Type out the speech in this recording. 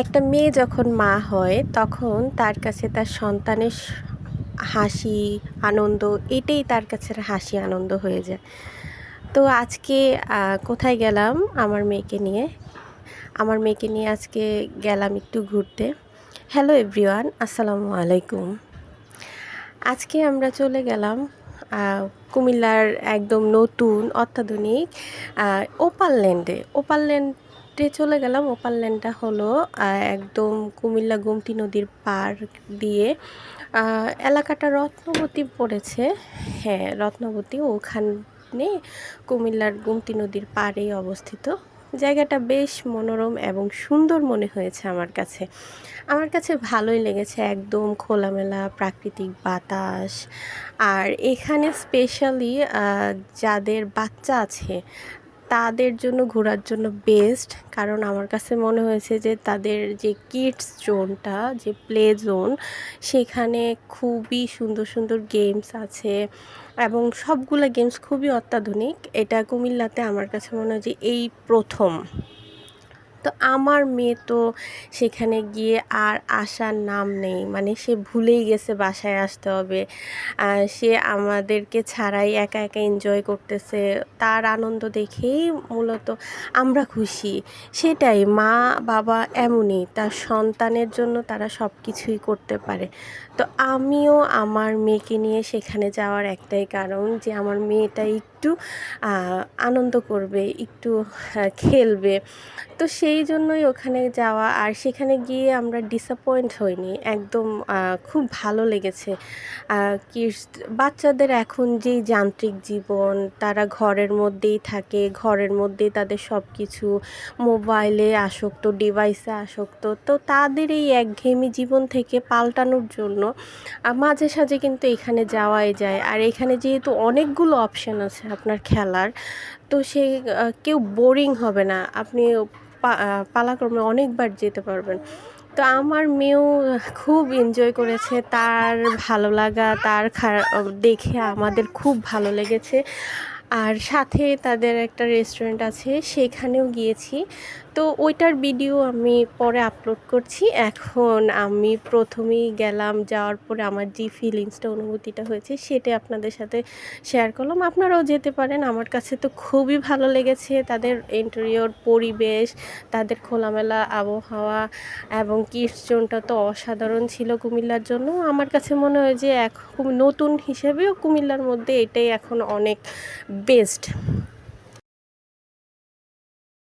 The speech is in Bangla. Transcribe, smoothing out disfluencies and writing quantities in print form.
একটা মেয়ে যখন মা হয় তখন তার কাছে তার সন্তানের হাসি আনন্দ এটাই তার কাছে হাসি আনন্দ হয়ে যায়। তো আজকে কোথায় গেলাম আমার মেয়েকে নিয়ে আজকে গেলাম একটু ঘুরতে। হ্যালো এভরিওয়ান, আসসালামু আলাইকুম। আজকে আমরা চলে গেলাম কুমিল্লার একদম নতুন অত্যাধুনিক ওপাল ল্যান্ডে চলে গেলাম। ওপাল ল্যান্ডটা হলো একদম কুমিল্লা গোমতী নদীর পার দিয়ে এলাকাটা রত্নবতী পড়েছে। হ্যাঁ, রত্নবতী ওখানে কুমিল্লার গোমতী নদীর পাড়েই অবস্থিত। জায়গাটা বেশ মনোরম এবং সুন্দর মনে হয়েছে আমার কাছে ভালোই লেগেছে। একদম খোলামেলা প্রাকৃতিক বাতাস। আর এখানে স্পেশালি যাদের বাচ্চা আছে তাদের জন্য ঘোরার জন্য বেস্ট, কারণ আমার কাছে মনে হয়েছে যে তাদের যে কিডস জোনটা, যে প্লে জোন, সেখানে খুবই সুন্দর সুন্দর গেমস আছে এবং সবগুলো গেমস খুবই অত্যাধুনিক। এটা কুমিল্লাতে আমার কাছে মনে হয় যে এই প্রথম। তো আমার মেয়ে তো সেখানে গিয়ে আর আসার নাম নেই, মানে সে ভুলেই গেছে বাসায় আসতে হবে। সে আমাদেরকে ছাড়াই একা একা এনজয় করতেছে। তার আনন্দ দেখেই মূলত আমরা খুশি। সেটাই, মা বাবা এমনই, তার সন্তানের জন্য তারা সব কিছুই করতে পারে। তো আমিও আমার মেয়েকে নিয়ে সেখানে যাওয়ার একটাই কারণ যে আমার মেয়েটা একটু আনন্দ করবে, একটু খেলবে। তো সেই জন্যই ওখানে যাওয়া। আর সেখানে গিয়ে আমরা ডিসঅ্যাপয়েন্ট হইনি, একদম খুব ভালো লেগেছে। কিডস বাচ্চাদের এখন যেই যান্ত্রিক জীবন, তারা ঘরের মধ্যেই থাকে, ঘরের মধ্যেই তাদের সব কিছু, মোবাইলে আসক্ত, ডিভাইসে আসক্ত। তো তাদের এই একঘেয়েমি জীবন থেকে পাল্টানোর জন্য মাঝে সাঝে কিন্তু এখানে যাওয়াই যায়। আর এখানে যেহেতু অনেকগুলো অপশান আছে আপনার খেলার, তো সে কেউ বোরিং হবে না। আপনি পালাক্রমে অনেকবার যেতে পারবেন। তো আমার মেয়েও খুব এনজয় করেছে। তার ভালো লাগা, তার দেখে আমাদের খুব ভালো লেগেছে। আর সাথে তাদের একটা রেস্টুরেন্ট আছে, সেখানেও গিয়েছি। তো ওইটার ভিডিও আমি পরে আপলোড করছি। এখন আমি প্রথমেই গেলাম, যাওয়ার পরে আমার যে ফিলিংসটা, অনুভূতিটা হয়েছে সেটাই আপনাদের সাথে শেয়ার করলাম। আপনারাও যেতে পারেন। আমার কাছে তো খুবই ভালো লেগেছে তাদের ইন্টেরিয়র পরিবেশ, তাদের খোলামেলা আবহাওয়া এবং কিডস জোনটা তো অসাধারণ ছিল কুমিল্লার জন্য। আমার কাছে মনে হয় যে এখন নতুন হিসেবেও কুমিল্লার মধ্যে এটাই এখন অনেক বেস্ট।